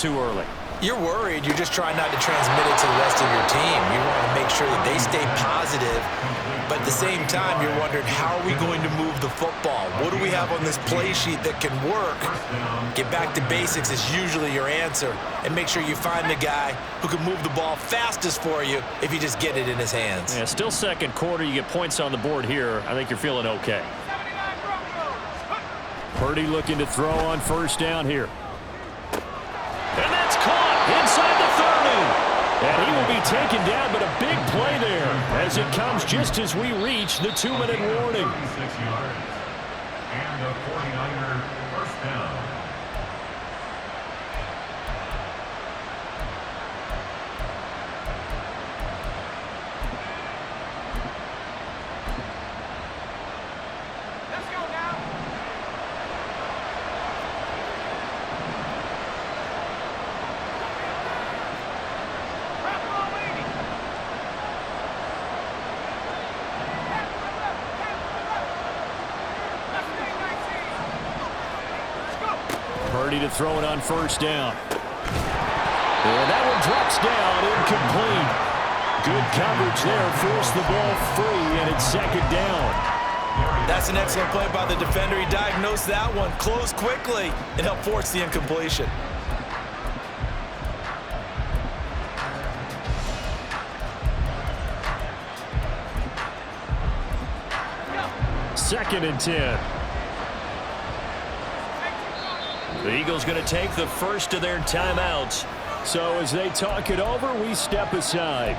too early. You're worried. You're just trying not to transmit it to the rest of your team. You want to make sure that they stay positive, but at the same time, you're wondering, how are we going to move the football? What do we have on this play sheet that can work? Get back to basics is usually your answer, and make sure you find the guy who can move the ball fastest for you if you just get it in his hands. Yeah, still second quarter. You get points on the board here. I think you're feeling okay. Purdy looking to throw on first down here. And that's caught inside the 30. And he will be taken down, but a big play there as it comes just as we reach the 2-minute warning. And a 49er first down. Purdy to throw it on first down. And that one drops down, incomplete. Good coverage there, forced the ball free, and it's second down. That's an excellent play by the defender. He diagnosed that one, closed quickly, and helped force the incompletion. Second and 10. The Eagles going to take the first of their timeouts. So as they talk it over, we step aside.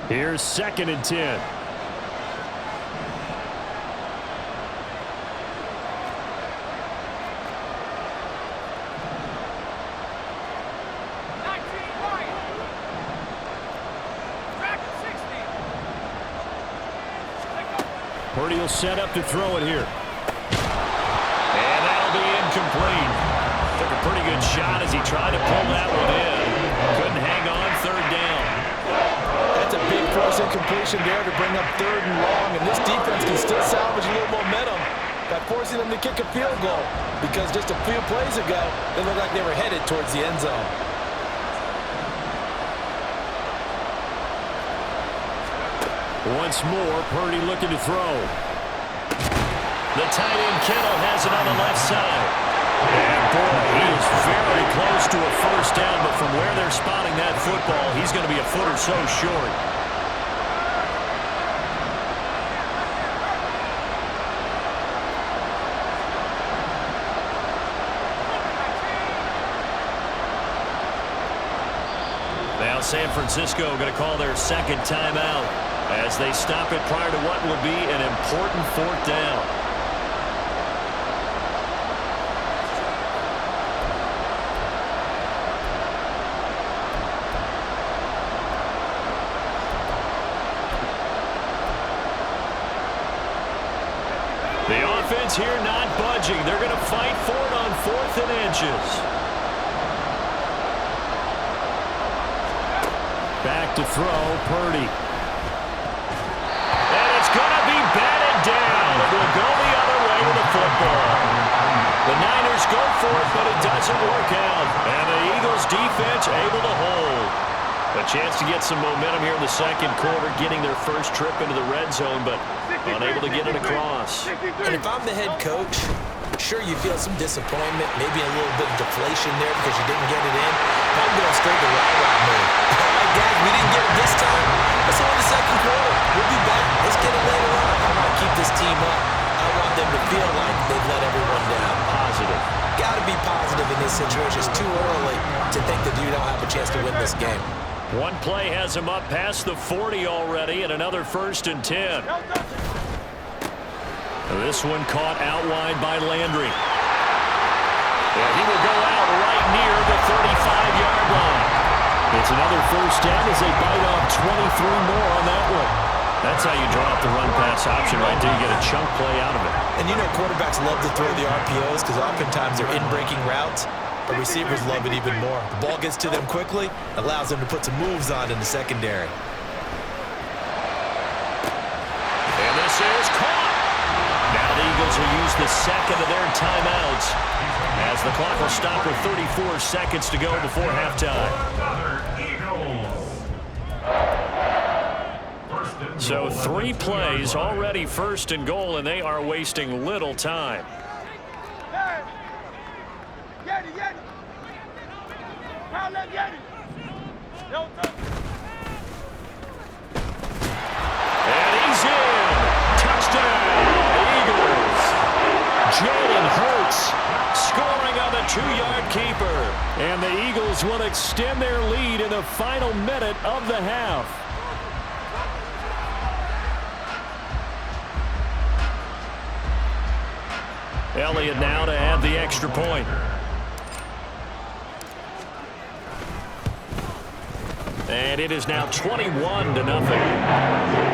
Here's second and 10. Purdy will set up to throw it here. And that'll be incomplete. Took a pretty good shot as he tried to pull that one in. Couldn't hang on, third down. That's a big force incompletion there to bring up third and long, and this defense can still salvage a little momentum by forcing them to kick a field goal, because just a few plays ago, it looked like they were headed towards the end zone. Once more, Purdy looking to throw. The tight end Kittle has it on the left side. And boy, he is very close to a first down, but from where they're spotting that football, he's going to be a foot or so short. Now San Francisco going to call their second timeout as they stop it prior to what will be an important fourth down. The offense here not budging. They're going to fight for it on 4th and inches. Back to throw, Purdy. And it's going to be batted down. It will go the other way with the football. The Niners go for it, but it doesn't work out. And the Eagles defense able to hold. A chance to get some momentum here in the second quarter, getting their first trip into the red zone, but unable to get it across. And if I'm the head coach, sure you feel some disappointment, maybe a little bit of deflation there because you didn't get it in. I'm going straight to rah-rah mode. All right, guys, we didn't get it this time. Let's go in the second quarter. We'll be back. Let's get it later on. I want to keep this team up. I want them to feel like they've let everyone down. Positive. Got to be positive in this situation. It's too early to think that you don't have a chance to win this game. One play has him up past the 40 already, and another 1st and 10. This one caught out wide by Landry. And he will go out right near the 35-yard line. It's another first down as they bite off 23 more on that one. That's how you draw up the run-pass option right there. You get a chunk play out of it. And you know quarterbacks love to throw the RPOs because oftentimes they're in-breaking routes, but receivers love it even more. The ball gets to them quickly, allows them to put some moves on in the secondary. And this is caught. Now the Eagles will use the second of their timeouts as the clock will stop with 34 seconds to go before halftime. So 3 plays already first and goal, and they are wasting little time. And he's in. Touchdown, Eagles. Jalen Hurts scoring on the 2-yard keeper. And the Eagles will extend their lead in the final minute of the half. Elliott now to add the extra point. And it is now 21-0.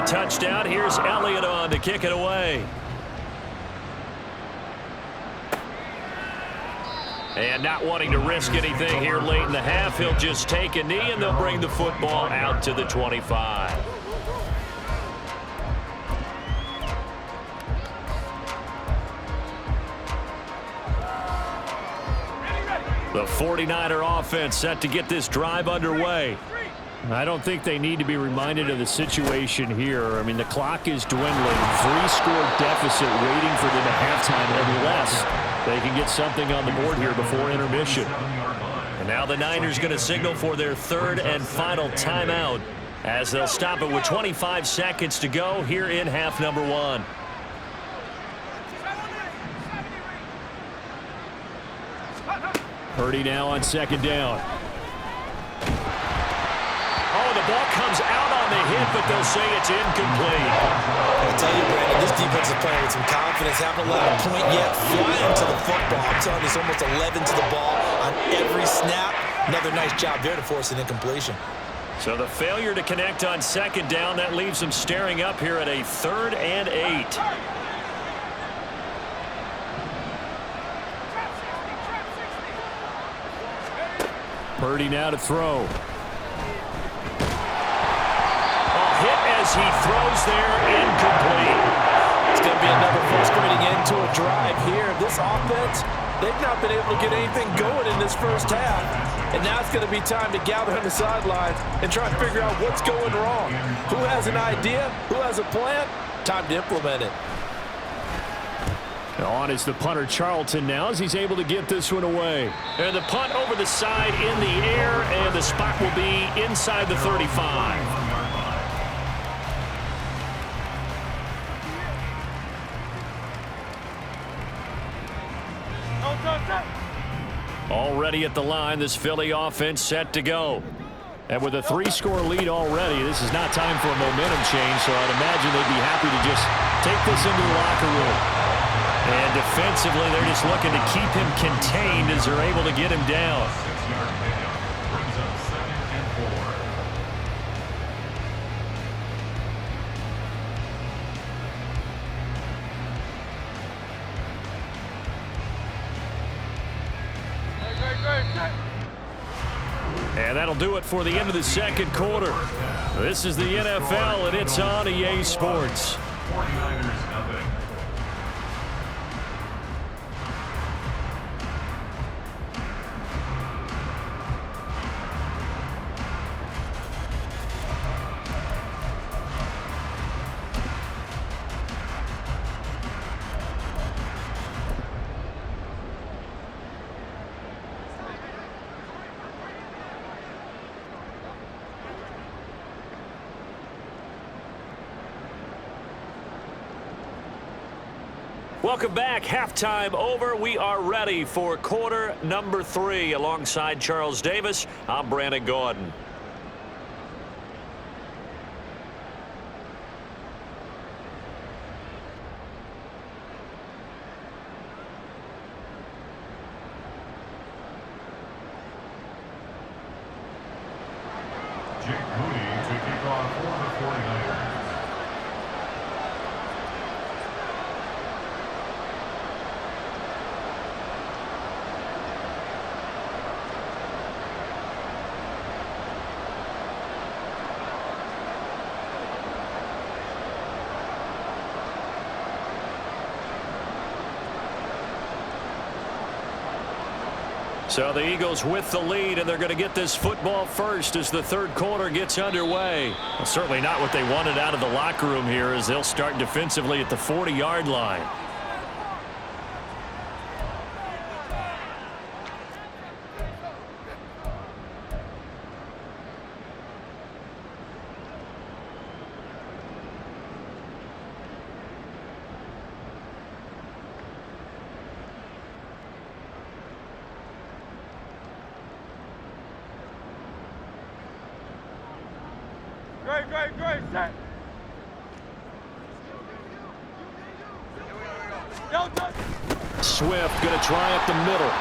Touchdown. Here's Elliott on to kick it away. And not wanting to risk anything here late in the half, he'll just take a knee and they'll bring the football out to the 25. The 49er offense set to get this drive underway. I don't think they need to be reminded of the situation here. I mean, the clock is dwindling. 3-score deficit waiting for them at halftime, unless they can get something on the board here before intermission. And now the Niners going to signal for their 3rd and final timeout as they'll stop it with 25 seconds to go here in half number 1. Purdy now on 2nd down. The ball comes out on the hit, but they'll say it's incomplete. I tell you, Brandon, this defense is playing with some confidence. Haven't allowed a point yet. Flying to the football. I'm telling you, it's almost 11 to the ball on every snap. Another nice job there to force an incompletion. So the failure to connect on 2nd down, that leaves them staring up here at a 3rd and 8. Purdy now to throw. As he throws there, incomplete. It's going to be another frustrating end to a drive here. This offense, they've not been able to get anything going in this first half. And now it's going to be time to gather on the sidelines and try to figure out what's going wrong. Who has an idea? Who has a plan? Time to implement it. On is the punter Charlton now as he's able to get this one away. And the punt over the side in the air, and the spot will be inside the 35. Already at the line, this Philly offense set to go. And with a 3-score lead already, this is not time for a momentum change, so I'd imagine they'd be happy to just take this into the locker room. And defensively, they're just looking to keep him contained as they're able to get him down. And that'll do it for the end of the 2nd quarter. This is the NFL, and it's on EA Sports. 49ers nothing. Welcome back. Halftime over. We are ready for quarter number 3. Alongside Charles Davis, I'm Brandon Gordon. To kick off for the 49ers. So the Eagles with the lead, and they're going to get this football first as the third quarter gets underway. Well, certainly not what they wanted out of the locker room here, as they'll start defensively at the 40-yard line. Great, set. Swift going to try up the middle.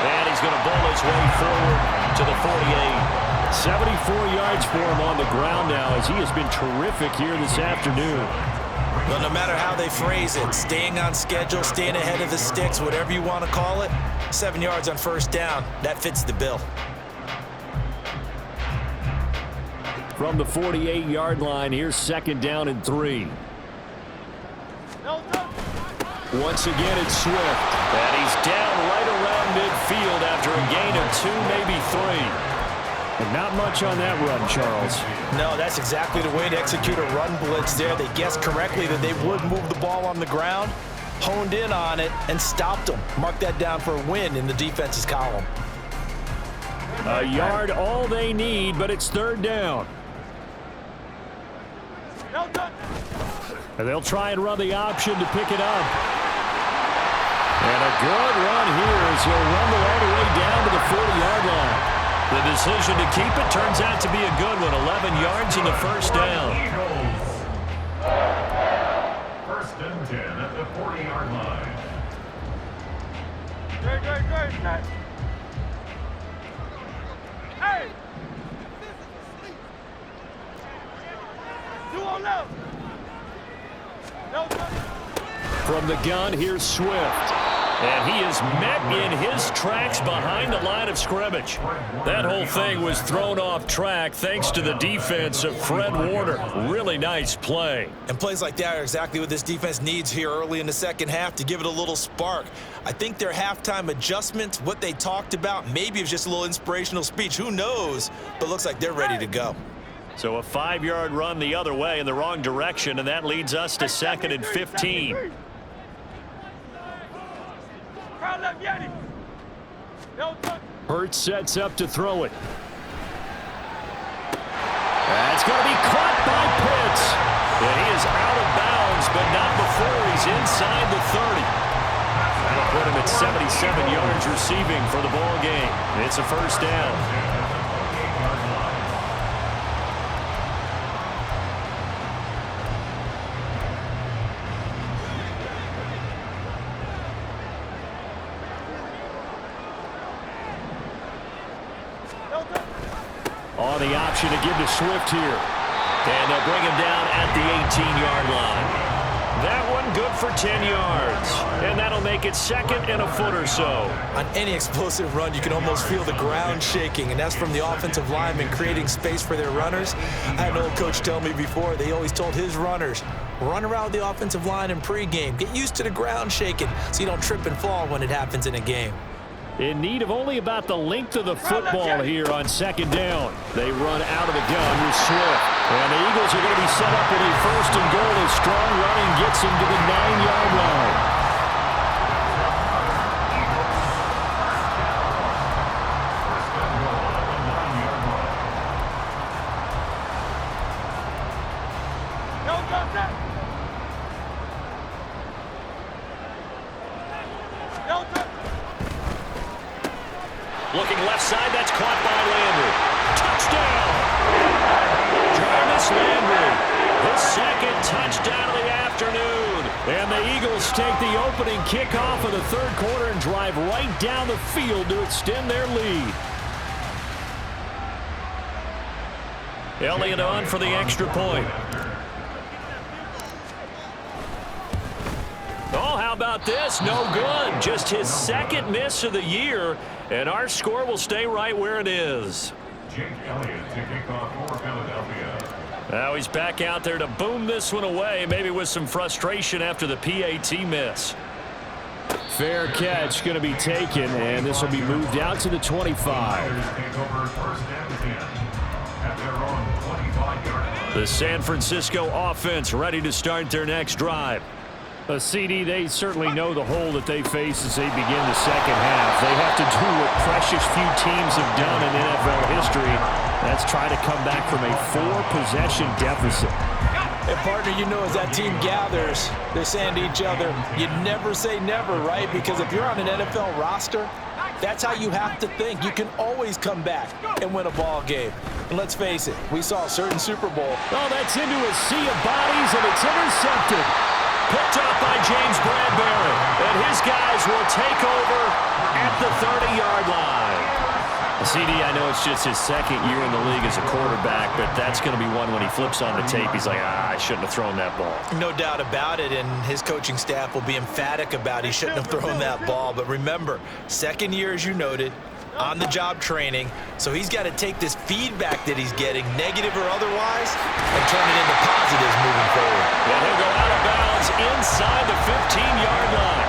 And he's going to bowl his way forward to the 48. 74 yards for him on the ground now, as he has been terrific here this afternoon. Well, no matter how they phrase it, staying on schedule, staying ahead of the sticks, whatever you want to call it, 7 yards on first down, that fits the bill. From the 48-yard line, here's second down and 3. Once again, it's Swift. And he's down right around midfield after a gain of 2, maybe 3. And not much on that run, Charles. No, that's exactly the way to execute a run blitz there. They guessed correctly that they would move the ball on the ground, honed in on it, and stopped them. Mark that down for a win in the defense's column. A yard all they need, but it's third down. And they'll try and run the option to pick it up. And a good run here as he'll rumble all the way down to the 40-yard line. The decision to keep it turns out to be a good one. 11 yards in the first down. First and 10 at the 40-yard line. Great, set. Hey! 2 on left. From the gun, here's Swift. And he is met in his tracks behind the line of scrimmage. That whole thing was thrown off track thanks to the defense of Fred Warner. Really nice play. And plays like that are exactly what this defense needs here early in the second half to give it a little spark. I think their halftime adjustments, what they talked about, maybe it was just a little inspirational speech. Who knows? But looks like they're ready to go. So a 5-yard run the other way in the wrong direction, and that leads us to second and 15. Hurts sets up to throw it. That's going to be caught by Pitts. And he is out of bounds, but not before he's inside the 30. That'll put him at 77 yards receiving for the ball game. It's a first down. On the option to give to Swift here. And they'll bring him down at the 18-yard line. That one good for 10 yards. And that'll make it second and a foot or so. On any explosive run, you can almost feel the ground shaking, and that's from the offensive linemen creating space for their runners. I had an old coach tell me before, they always told his runners, run around the offensive line in pregame. Get used to the ground shaking so you don't trip and fall when it happens in a game. In need of only about the length of the football here on second down. They run out of the gun with Swift. And the Eagles are going to be set up with a first and goal as strong running gets him to the 9-yard line. Looking left side, that's caught by Landry. Touchdown! Jarvis Landry, his second touchdown of the afternoon. And the Eagles take the opening kickoff of the third quarter and drive right down the field to extend their lead. Elliott on for the extra point. Oh, how about this? No good. Just his second miss of the year, and our score will stay right where it is. Jake Elliott to kick off for Philadelphia. Now he's back out there to boom this one away, maybe with some frustration after the PAT miss. Fair catch going to be taken, and this will be moved out to the 25. The San Francisco offense ready to start their next drive. A CD, they certainly know the hole that they face as they begin the second half. They have to do what precious few teams have done in NFL history. That's try to come back from a 4-possession deficit. And partner, you know, as that team gathers, they're saying to each other, you never say never, right? Because if you're on an NFL roster, that's how you have to think. You can always come back and win a ball game. And let's face it, we saw a certain Super Bowl. Oh, that's into a sea of bodies, and it's intercepted. Picked up by James Bradbury. And his guys will take over at the 30-yard line. CD, I know it's just his second year in the league as a quarterback, but that's going to be one when he flips on the tape. He's like, I shouldn't have thrown that ball. No doubt about it, and his coaching staff will be emphatic about he shouldn't have thrown that ball. But remember, second year, as you noted, on-the-job training, so he's got to take this feedback that he's getting, negative or otherwise, and turn it into positives moving forward. And he'll go out of bounds inside the 15-yard line.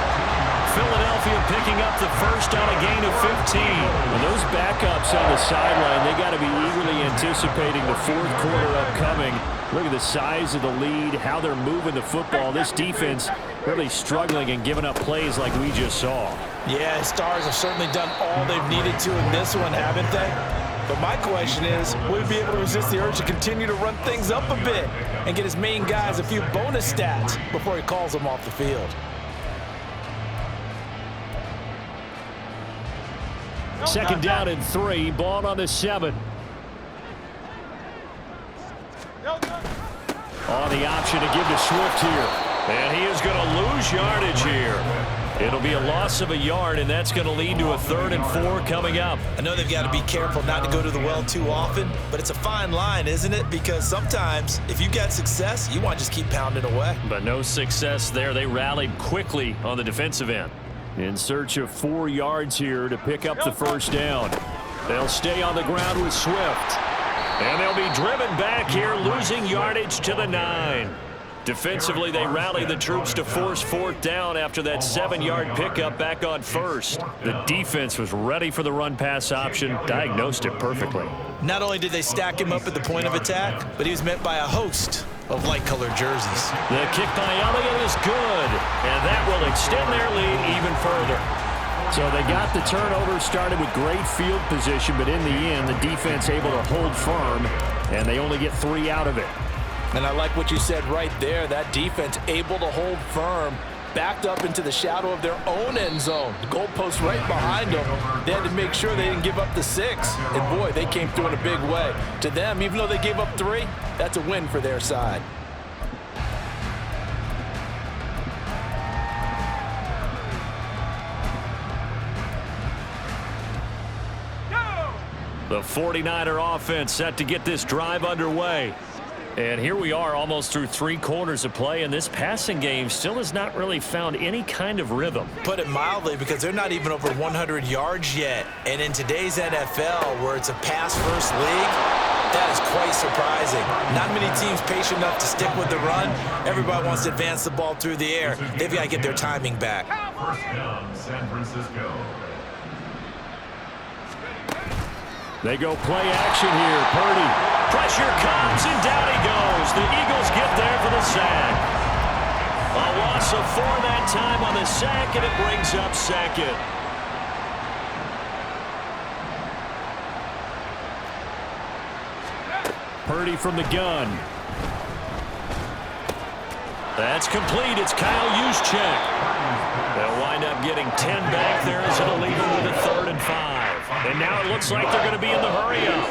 Philadelphia picking up the first on a gain of 15. And those backups on the sideline, they got to be eagerly anticipating the fourth quarter upcoming. Look at the size of the lead, how they're moving the football. This defense really struggling and giving up plays like we just saw. Yeah, Stars have certainly done all they've needed to in this one, haven't they? But my question is, will he be able to resist the urge to continue to run things up a bit and get his main guys a few bonus stats before he calls them off the field? Second down and 3, ball on the 7. On the option to give to Swift here. And he is going to lose yardage here. It'll be a loss of a yard, and that's going to lead to a 3rd and 4 coming up. I know they've got to be careful not to go to the well too often, but it's a fine line, isn't it? Because sometimes if you got success, you want to just keep pounding away. But no success there. They rallied quickly on the defensive end. In search of 4 yards here to pick up the first down. They'll stay on the ground with Swift. And they'll be driven back here, losing yardage to the 9. Defensively, they rally the troops to force 4th down after that 7-yard pickup back on 1st. The defense was ready for the run-pass option, diagnosed it perfectly. Not only did they stack him up at the point of attack, but he was met by a host of light-colored jerseys. The kick by Elliott is good, and that will extend their lead even further. So they got the turnover started with great field position, but in the end, the defense able to hold firm, and they only get 3 out of it. And I like what you said right there. That defense able to hold firm, backed up into the shadow of their own end zone. The goalpost right behind them. They had to make sure they didn't give up the 6. And boy, they came through in a big way. To them, even though they gave up 3, that's a win for their side. The 49er offense set to get this drive underway. And here we are almost through 3 quarters of play, and this passing game still has not really found any kind of rhythm. Put it mildly, because they're not even over 100 yards yet. And in today's NFL, where it's a pass-first league, that is quite surprising. Not many teams patient enough to stick with the run. Everybody wants to advance the ball through the air. They've got to get their timing back. First down, San Francisco. They go play action here. Purdy. Pressure comes, and down he goes. The Eagles get there for the sack. A loss of 4 that time on the sack, and it brings up 2nd. Purdy from the gun. That's complete. It's Kyle Juszczyk. They'll wind up getting 10 back there as it'll leave them with a 3rd and 5. And now it looks like they're going to be in the hurry-up.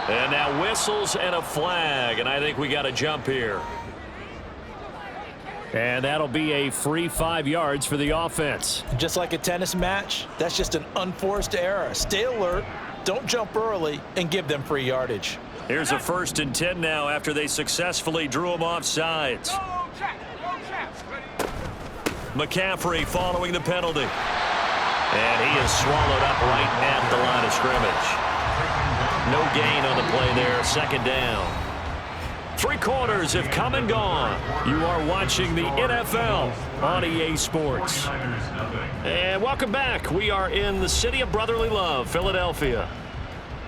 And now whistles and a flag, and I think we got a jump here. And that'll be a free 5 yards for the offense. Just like a tennis match, that's just an unforced error. Stay alert, don't jump early, and give them free yardage. Here's a 1st and 10 now after they successfully drew him off sides. McCaffrey following the penalty. And he is swallowed up right at the line of scrimmage. No gain on the play there, 2nd down. 3 quarters have come and gone. You are watching the NFL on EA Sports. And welcome back. We are in the city of brotherly love, Philadelphia.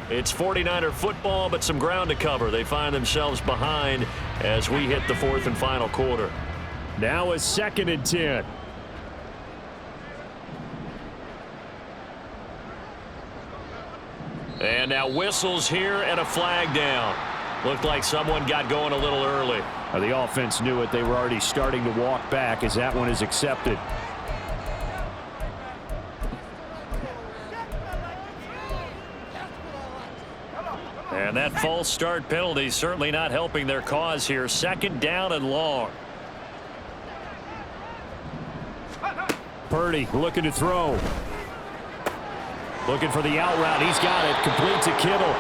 It's 49er football, but some ground to cover. They find themselves behind as we hit the 4th and final quarter. Now a 2nd and 10. And now whistles here and a flag down. Looked like someone got going a little early. The offense knew it. They were already starting to walk back as that one is accepted. And that false start penalty certainly not helping their cause here. 2nd down and long. Purdy looking to throw. Looking for the out route. He's got it. Complete to Kittle.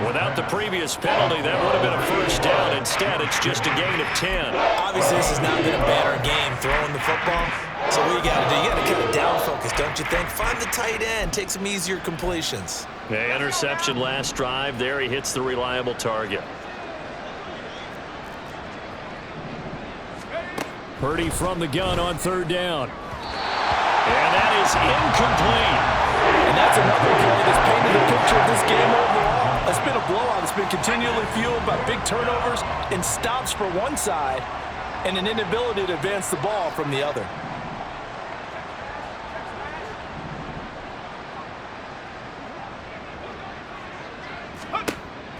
Without the previous penalty, that would have been a 1st down. Instead, it's just a gain of 10. Obviously, this has not been a banner game throwing the football. So what you got to do, you got to kind of down focus, don't you think? Find the tight end. Take some easier completions. Yeah, interception last drive. There he hits the reliable target. Purdy from the gun on 3rd down. And that is incomplete. And that's another play that's painted the picture of this game overall. It's been a blowout. It's been continually fueled by big turnovers and stops for one side and an inability to advance the ball from the other.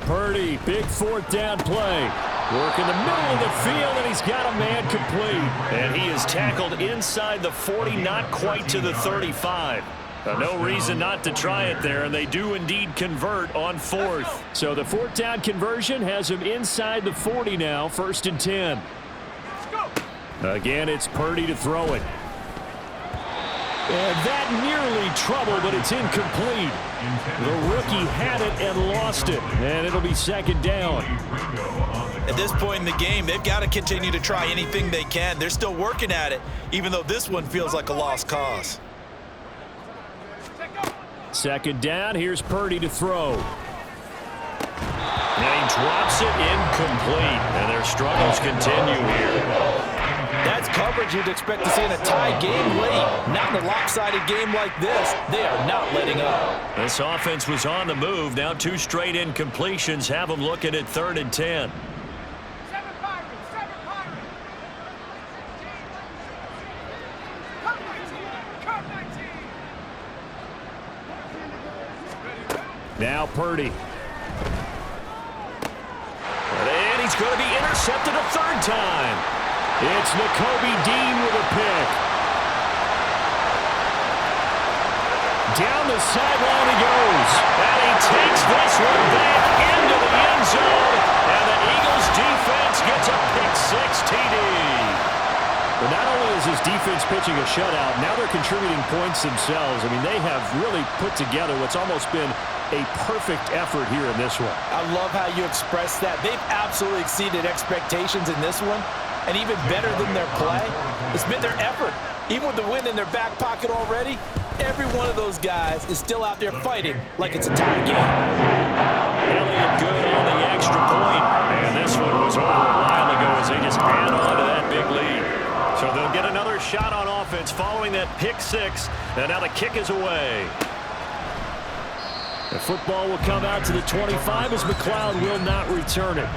Purdy, big 4th down play. Work in the middle of the field, and he's got a man complete. And he is tackled inside the 40, not quite to the 35. No reason not to try it there, and they do indeed convert on 4th. So the 4th down conversion has him inside the 40 now, 1st and 10. Again, it's Purdy to throw it. And that nearly trouble, but it's incomplete. The rookie had it and lost it, and it'll be 2nd down. At this point in the game, they've got to continue to try anything they can. They're still working at it, even though this one feels like a lost cause. 2nd down, here's Purdy to throw. And he drops it incomplete, and their struggles continue here. That's coverage you'd expect to see in a tie game late. Not in a lopsided game like this. They are not letting up. This offense was on the move. Now 2 straight incompletions have them looking at 3rd and 10. Now Purdy. And he's going to be intercepted a 3rd time. It's Nakobe Dean with a pick. Down the sideline he goes. And he takes this one back into the end zone. And the Eagles defense gets a pick-6 TD. But not only is his defense pitching a shutout, now they're contributing points themselves. I mean, they have really put together what's almost been a perfect effort here in this one. I love how you express that. They've absolutely exceeded expectations in this one. And even better than their play, it's been their effort. Even with the win in their back pocket already, every one of those guys is still out there fighting like it's a tie game. Elliott good on the extra point. And this one was over a while ago as they just add on to that big lead. So they'll get another shot on offense following that pick-6. And now the kick is away. The football will come out to the 25 as McLeod will not return it.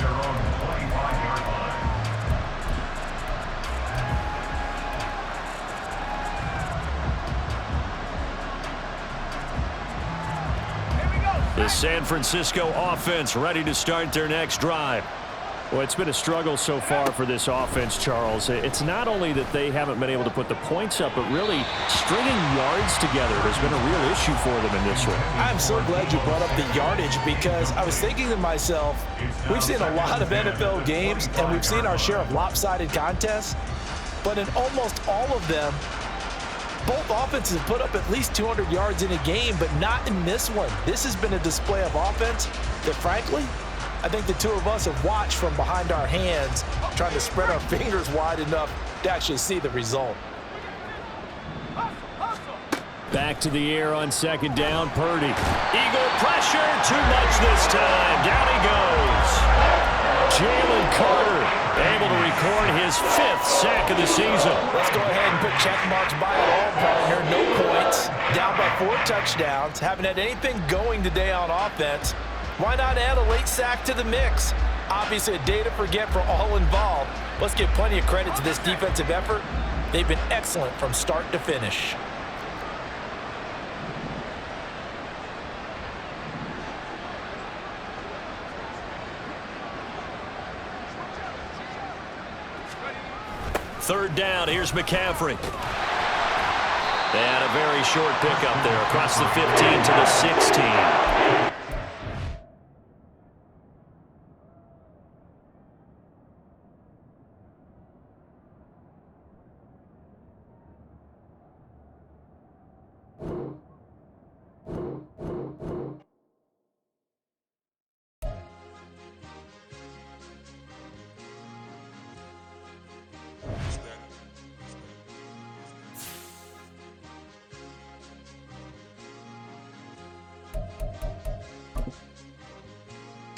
The San Francisco offense ready to start their next drive. Well, it's been a struggle so far for this offense, Charles. It's not only that they haven't been able to put the points up, but really stringing yards together has been a real issue for them in this one. I'm so glad you brought up the yardage because I was thinking to myself, we've seen a lot of NFL games and we've seen our share of lopsided contests, but in almost all of them, both offenses have put up at least 200 yards in a game, but not in this one. This has been a display of offense that, frankly, I think the two of us have watched from behind our hands, trying to spread our fingers wide enough to actually see the result. Back to the air on second down, Purdy. Eagle pressure, too much this time. Down he goes. Jalen Carter able to record his 5th sack of the season. Let's go ahead and put check marks by it all, partner. No points. Down by 4 touchdowns. Haven't had anything going today on offense. Why not add a late sack to the mix? Obviously a day to forget for all involved. Let's give plenty of credit to this defensive effort. They've been excellent from start to finish. Third down, here's McCaffrey. And a very short pickup there across the 15 to the 16.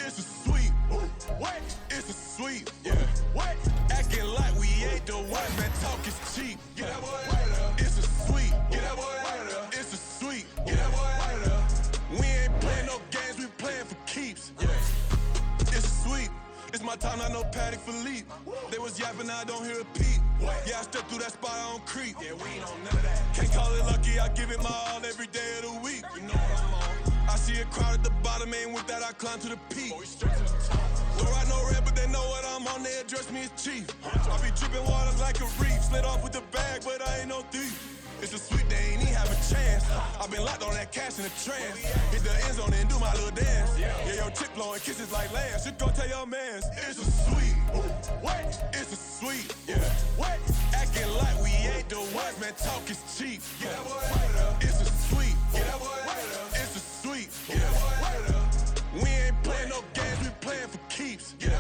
It's a sweep. What? It's a sweep. Yeah. What? Acting like we ain't the ones, man. Talk is cheap. Get that boy right up. It's a sweep. Get that boy right up. It's a sweep. Get that boy right up. We ain't playing no games, we playing for keeps. Yeah. It's a sweep. It's my time, not no Paddock Philippe. They was yapping, I don't hear a peep. Yeah, I step through that spot, I don't creep. Yeah, we ain't on none of that. Can't call it lucky, I give it my all every day of the week. You know what I'm on. I see a crowd at the bottom, and with that I climb to the peak. Throw out no red, but they know what I'm on, they address me as chief. I be dripping waters like a reef, slid off with the bag, but I ain't no thief. It's a sweet, they ain't even have a chance. I been locked on that cash in the trance. Hit the end zone and do my little dance. Yeah, your chick blowing kisses like Lance. You gon' tell your mans. It's a sweet. What? It's a sweet. Yeah. What? Acting like we ain't the ones, man. Talk is cheap. Yeah. It's a sweet. It's a sweet. Yeah. We ain't playing no games, we playing for keeps. Yeah.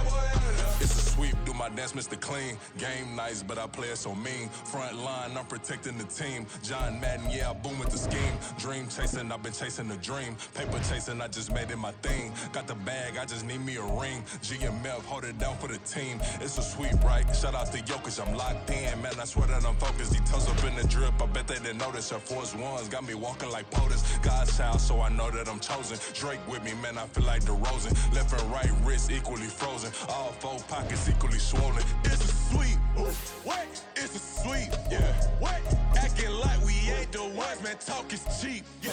It's a sweep, do my dance, Mr. Clean. Game nice, but I play it so mean. Front line, I'm protecting the team. John Madden, yeah, I boom with the scheme. Dream chasing, I've been chasing the dream. Paper chasing, I just made it my thing. Got the bag, I just need me a ring. GMF, hold it down for the team. It's a sweep, right? Shout out to Jokic, I'm locked in. Man, I swear that I'm focused. Details up in the drip, I bet they didn't notice. Her force ones got me walking like POTUS. God's child, so I know that I'm chosen. Drake with me, man, I feel like DeRozan. Left and right wrist equally frozen. All 4 pockets equally swollen. It's a sweep. What? It's a sweep. Yeah. What? Acting like we ain't the ones, man. Talk is cheap. Yeah.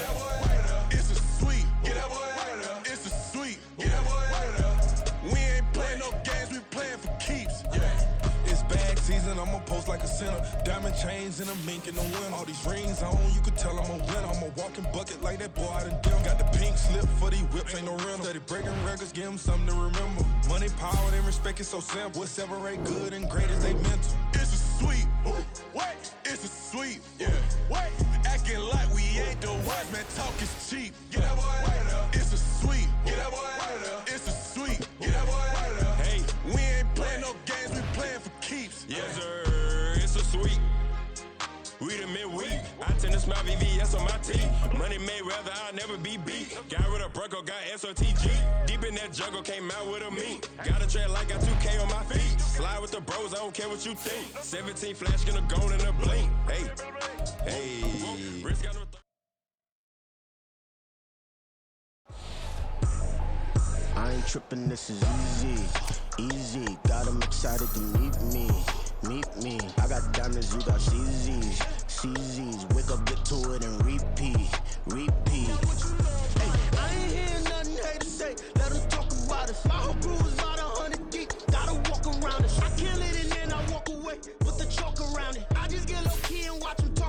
It's a sweep. It's a sweep. Yeah. We ain't playing no games, we playing for keeps. Yeah. It's bag season, I'ma post like a sinner. Diamond chains and a mink in the wind. All these rings on, you could tell I'm a winner. I'm a walking bucket like that boy out in dim. Got the pink slip for these whips, ain't no rental. Steady breaking records, give them something to remember. Money, power, and respect is so simple. What separate good and great is they mental. It's a sweep. What? It's a sweep. Yeah. What? Acting like we ain't the ones, man. Talk is cheap. Get that boy right up. It's a sweep. Get that boy right up. It's a sweep. Get that boy right up. Hey, we ain't playing no games, we playing for keeps. Yes, sir. It's a sweep. We the midweek. I tend to smile VVS on my teeth. Money made rather I'll never be beat. Got rid of Bronco, got SOTG. Deep in that jungle, came out with a meat. Got a tread like got 2K on my feet. Slide with the bros, I don't care what you think. 17 flash, gonna go in a blink. Hey, hey. Wrist got no I ain't tripping, this is easy, easy. Got 'em excited to meet me. I got diamonds, you got CZs, CZ.